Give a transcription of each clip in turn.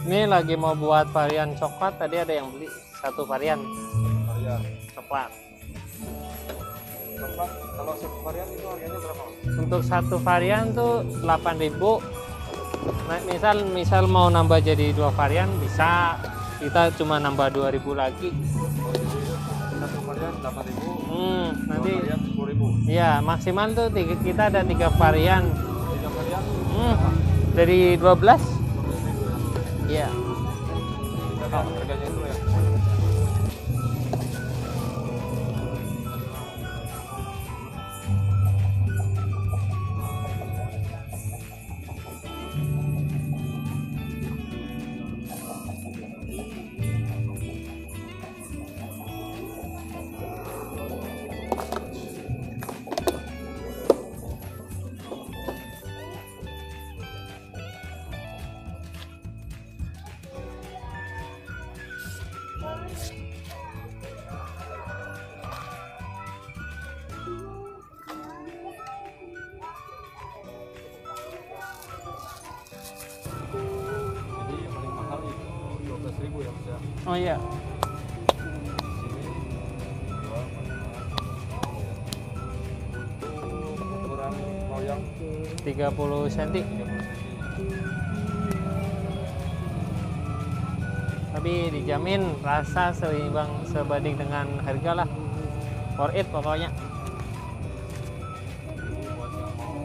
Ini lagi mau buat varian coklat, tadi ada yang beli satu varian coklat. Coklat kalau satu varian itu harganya berapa? Untuk satu varian tuh 8.000. Nah, misal mau nambah jadi 2 varian bisa, kita cuma nambah 2.000 lagi. Satu varian 8.000. Nanti varian 10.000. ya maksimal tuh kita ada 3 varian. 3 varian Dari 12. Iya. kita tahu harganya dulu ya. Jadi yang paling mahal itu 12.000 ya Mas ya. Oh iya. Sini jual untuk ukuran loyang 30 cm. 30 cm. Tapi dijamin rasa seimbang sebanding dengan harga lah. For it pokoknya. Jadi buat yang mau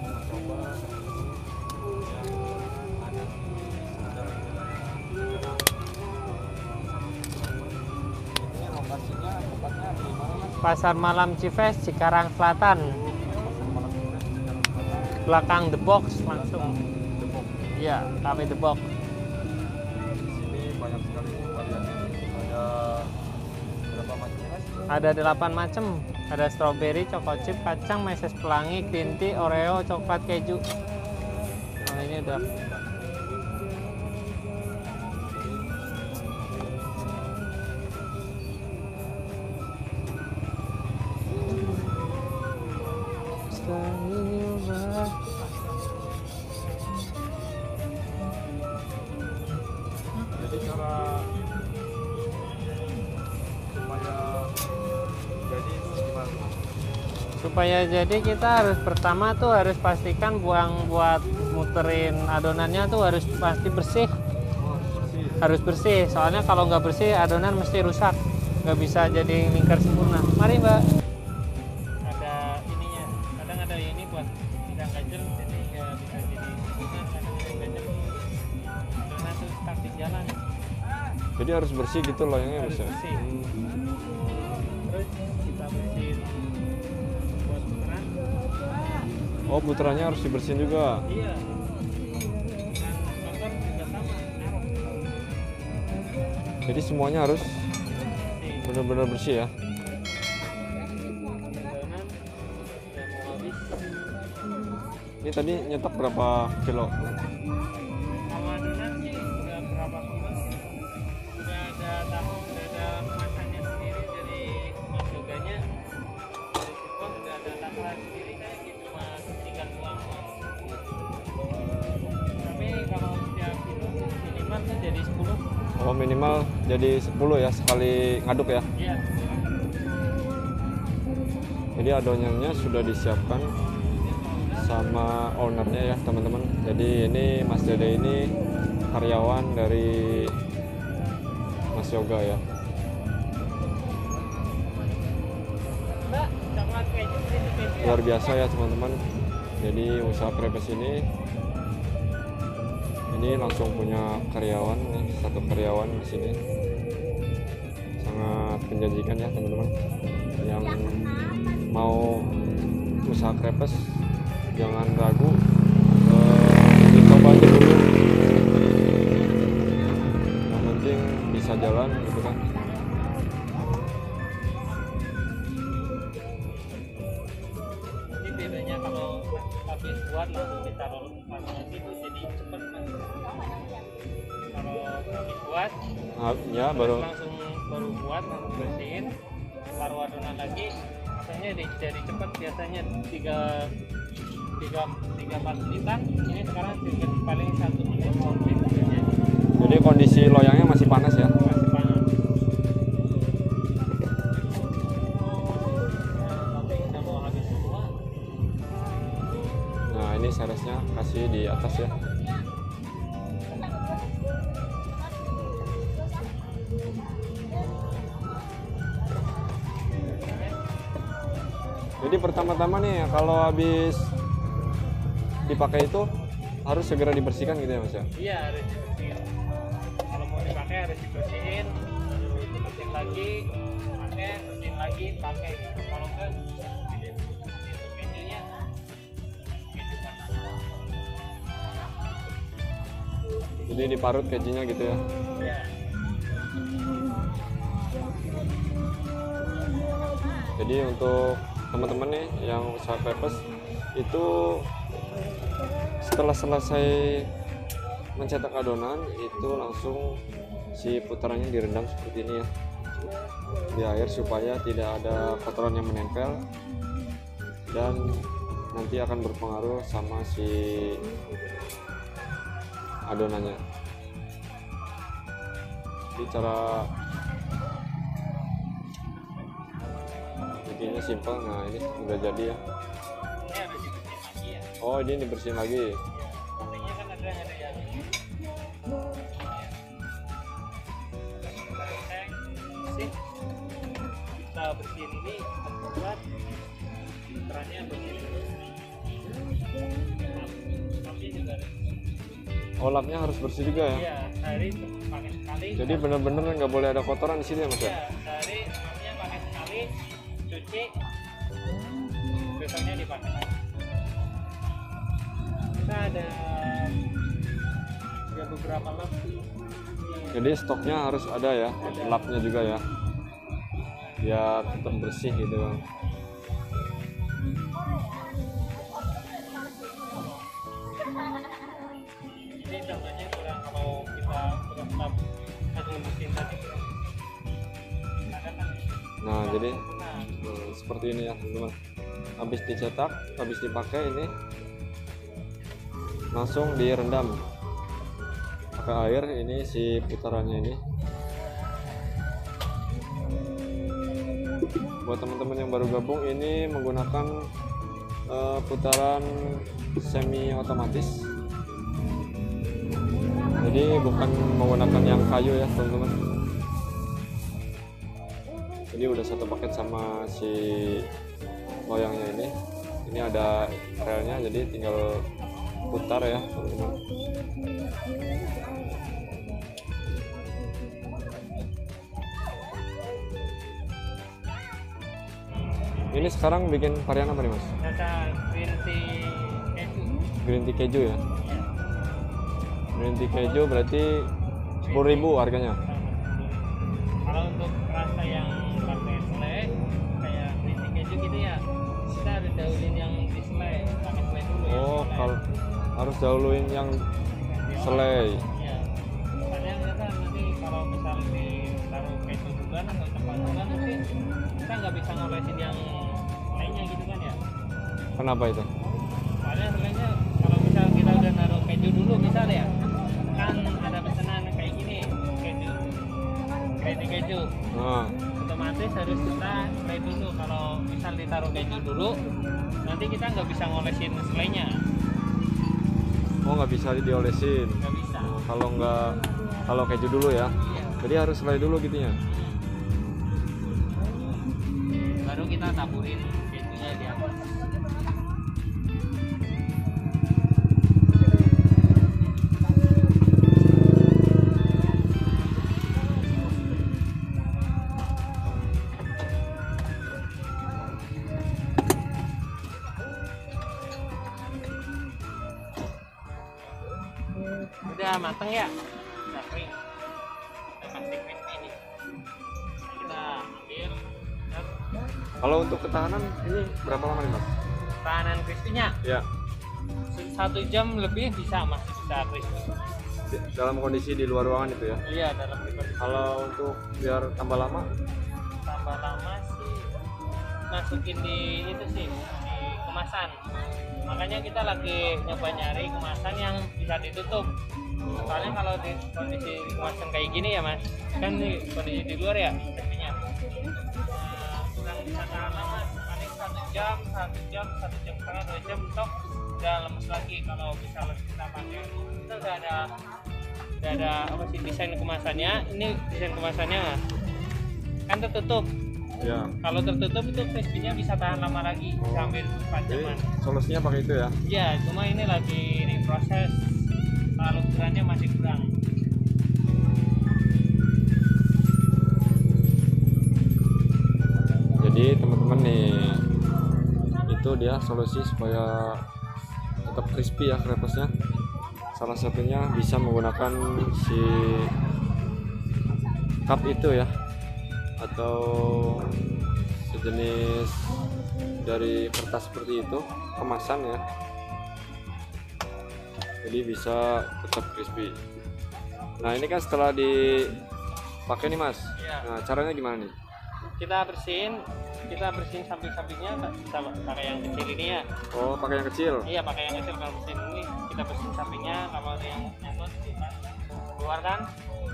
mencoba yang ada di sekitar wilayah ini lokasinya tempatnya di mana Mas? Pasar Malam Cives, Cikarang Selatan. Pasar Malam Cives, Cikarang Selatan. Belakang The Box langsung. Depok. Iya, Cafe The Box. Di sini banyak sekali variannya. Ada berapa macamnya Mas? Ada 8 macam. Ada strawberry, choco chip, kacang, meses pelangi, green tea, oreo, coklat keju. Nah, ini udah Jadi cara supaya jadi itu gimana? supaya jadi kita harus pertama tuh harus pastikan buat muterin adonannya tuh harus pasti bersih. Oh, bersih. Harus bersih, soalnya kalau nggak bersih adonan mesti rusak, nggak bisa jadi lingkar sempurna. Mari Mbak. Ada ininya, kadang ada ini buat tidak ganjel, jadi nggak bisa jadi sempurna, kadang ada ganjel. Adonan tuh stuck di jalan. Jadi harus bersih gitu loyangnya Harus Mas ya? bersih. Terus kita bersihin buat puteran. Oh, puterannya harus dibersihin juga. Iya. Dan motor juga sama, naruh. Jadi semuanya harus Bersih. benar-benar bersih ya. Adonan udah mau habis. Ini tadi nyetok berapa kilo? Kalau adonan sih udah berapa kilo? Udah ada kemasannya sendiri dari Mas Yoganya. Dari situ udah ada takaran sendiri, saya cuma tinggal tuang. Tapi kalau setiap kilo minimal tuh jadi 10. Oh, minimal jadi 10 ya sekali ngaduk ya. Iya. Jadi adonannya sudah disiapkan sama ownernya ya teman-teman. Jadi ini Mas Dede ini karyawan dari Mas Yoga ya. Mbak, coklat keju ini keju. Luar biasa ya teman-teman. Jadi usaha krepes ini langsung punya karyawan nih, satu karyawan di sini. Sangat menjanjikan ya teman-teman. Yang mau usaha krepes jangan ragu, dicoba aja dulu. Yang penting bisa jalan gitu kan. Ini bedanya kalau habis buat langsung ditaruh panas itu jadi cepet kan. Kalau habis buat Ya baru langsung buat langsung bersihin, taruh adonan lagi, rasanya jadi cepet. Biasanya 3-4 menitan, ini sekarang paling 1 menit komplit. Jadi kondisi loyangnya masih panas ya. Masih panas. Nah ini seresnya kasih di atas ya. Jadi pertama-tama nih kalau habis dipakai itu harus segera dibersihkan gitu ya Mas ya? Iya, harus dibersihin. Kalau mau dipakai harus dibersihin, lalu bersihin lagi, pakai, bersihin lagi, pakai. Kalau enggak, itu kejunya keju panas. Jadi diparut kejunya gitu ya. Iya. Jadi untuk teman-teman nih yang usaha pepes itu setelah selesai mencetak adonan itu langsung si putarannya direndam seperti ini ya di air supaya tidak ada kotoran yang menempel dan nanti akan berpengaruh sama si adonannya. Jadi cara bikinnya simpel. Nah ini udah jadi ya. Ini harus dibersihin lagi ya. Oh ini dibersihin lagi. Sampingnya kan ada yang ini. Bersih. Kita bersihin ini, buat putarannya bersihin dulu. Tapi juga harus. Oh lapnya harus bersih juga ya. Iya, sehari pakai sekali. Jadi bener-bener nggak boleh ada kotoran di sini ya Mas ya? Iya, sehari lapnya pakai sekali, cuci, besoknya dipakai lagi. Kita ada beberapa lap. Jadi stoknya harus ada ya, lapnya juga ya, biar tetap bersih gitu. Ini contohnya kurang kalau kita lap satu mesin tadi. Ada kan? Nah jadi Nah, seperti ini ya teman-teman. Habis dicetak, habis dipakai ini langsung direndam pakai air. Ini si putarannya ini. Buat teman-teman yang baru gabung, ini menggunakan putaran semi otomatis. Jadi bukan menggunakan yang kayu ya teman-teman. Jadi udah satu paket sama si loyangnya ini. Ini ada relnya, jadi tinggal putar ya teman-teman. Ini sekarang bikin varian apa nih Mas? rasa green tea keju. Green tea keju ya. Green tea keju berarti 10.000 harganya. Kalau untuk rasa yang pakai selai kayak green tea keju gitu ya, kita harus dahuluin yang di selai, pakai selai dulu ya. Oh, selai. kalau harus dahuluin yang selai. Iya. Soalnya kan nanti kalau misal ditaruh keju duluan atau cepat duluan nanti kita nggak bisa ngolesin yang lainnya gitu kan ya. Kenapa itu? Soalnya selainya kalau misal kita udah naruh keju dulu misal ya, kan ada pesanan kayak gini keju, green tea keju. Nah, Otomatis harus kita selai dulu. Kalau misal ditaruh keju dulu, nanti kita nggak bisa ngolesin selainya. oh nggak bisa diolesin. Nggak bisa. Kalau keju dulu ya. Iya. Jadi harus selai dulu gitu ya. Baru kita taburin kejunya di atas. Udah mateng ya, udah kering, udah pasti crispy nih. Kita ambil, dan Kalau untuk ketahanan ini berapa lama nih Mas? tahanan crispy-nya Ya, 1 jam lebih bisa, masih bisa crispy. dalam kondisi di luar ruangan itu ya. Iya, dalam kondisi Kalau untuk biar tambah lama, tambah lama sih masukin di itu sih, di kemasan. Makanya kita lagi nyoba nyari kemasan yang bisa ditutup. Soalnya kalau di kondisi kemasan kayak gini ya mas, kan nih kondisi di luar ya pastinya kurang bisa tahan lama, paling 1 jam, 1 jam setengah, 2 jam stok udah lemes lagi. Kalau misalnya kita pakai itu udah ada apa sih desain kemasannya. Ini desain kemasannya kan tertutup Ya. kalau tertutup itu crispy-nya bisa tahan lama lagi sampai 4 Jadi jaman. solusinya pakai itu ya. Iya, cuma ini lagi proses, kalau ukurannya masih kurang. Jadi teman-teman nih, itu dia solusi supaya tetap crispy ya crepesnya. Salah satunya bisa menggunakan si cup itu ya, atau sejenis dari kertas seperti itu, kemasan ya. Jadi bisa tetap crispy. Nah ini kan setelah dipakai nih mas. Iya. Nah caranya gimana nih? Kita bersihin samping-sampingnya, kita pakai yang kecil ini ya. Oh pakai yang kecil. Iya, pakai yang kecil. Kalau bersihin ini kita bersihin sampingnya, kalau ada yang nyangkut kita keluarkan,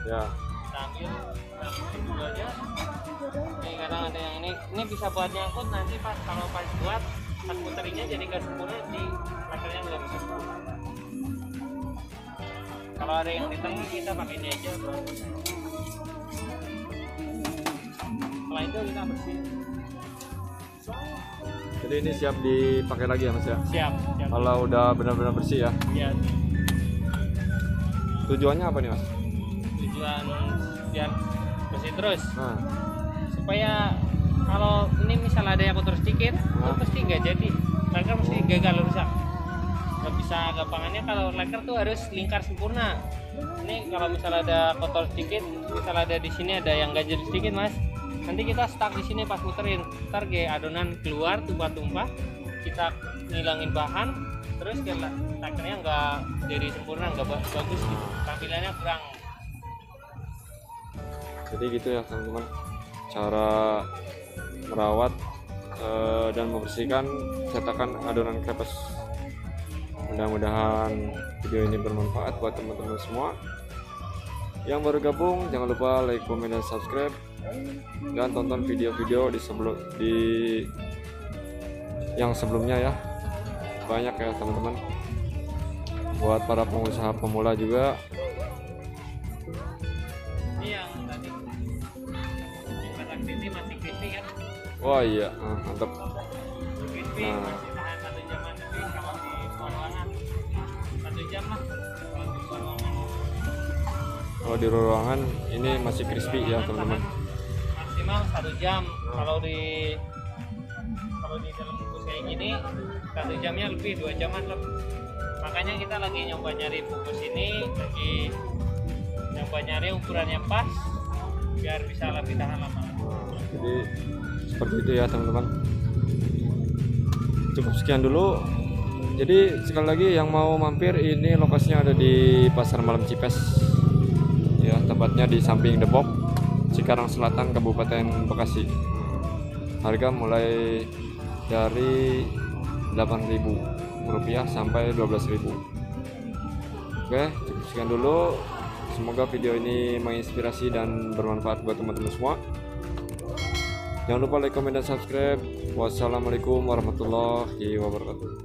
Ya. kita ambil, kita bersihin dulu aja. Ini kadang ada yang ini bisa buat nyangkut, nanti kalau pas muterinya jadi gak sempurna, di levelnya nggak bisa sempurna. Kalau ada yang di tengah kita pakai ini aja. Setelah itu kita bersih. Jadi ini siap dipakai lagi ya mas ya. Siap. Kalau udah benar-benar bersih ya. Ya, Tujuannya apa nih mas? tujuan biar bersih terus. Nah, Supaya kalau ini misal ada yang kotor sedikit, itu pasti nggak jadi. Leker mesti gagal, rusak. Nggak bisa gampangannya kalau leker tuh harus lingkar sempurna. Ini kalau misal ada kotor sedikit, misal ada di sini ada yang ganjil sedikit mas, nanti kita stuck di sini pas muterin, ntar kayak adonan keluar tumpah-tumpah, kita ngilangin bahan, terus kayak lekernya nggak jadi sempurna, nggak bagus gitu, tampilannya kurang. jadi gitu ya teman-teman, cara merawat dan membersihkan cetakan adonan crepes. Mudah-mudahan video ini bermanfaat buat teman-teman semua. Yang baru gabung jangan lupa like, komen, dan subscribe, dan tonton video-video di yang sebelumnya ya. Banyak ya teman-teman. Buat para pengusaha pemula juga. Ini yang tadi kotak ini masih crispy kan? Wah iya, mantap. Crispy Nah. masih tahan 1 jaman lebih. Kalau di ruangan 1 jam lah. Kalau di ruangan Kalau di ruangan ini masih crispy ya teman-teman. maksimal 1 jam. Kalau di dalam bungkus kayak gini 1 jamnya lebih, 2 jaman lebih. Makanya kita lagi nyoba nyari bungkus ini, lagi nyoba nyari ukuran yang pas biar bisa lebih tahan lama. Jadi seperti itu ya teman-teman. Cukup sekian dulu. Jadi sekali lagi yang mau mampir, ini lokasinya ada di Pasar Malam Cipes ya, tepatnya di samping Depok, Cikarang Selatan, Kabupaten Bekasi. Harga mulai dari Rp8.000 sampai Rp12.000. Oke, cukup sekian dulu. Semoga video ini menginspirasi dan bermanfaat buat teman-teman semua. Jangan lupa like, komen, dan subscribe. Wassalamualaikum warahmatullahi wabarakatuh.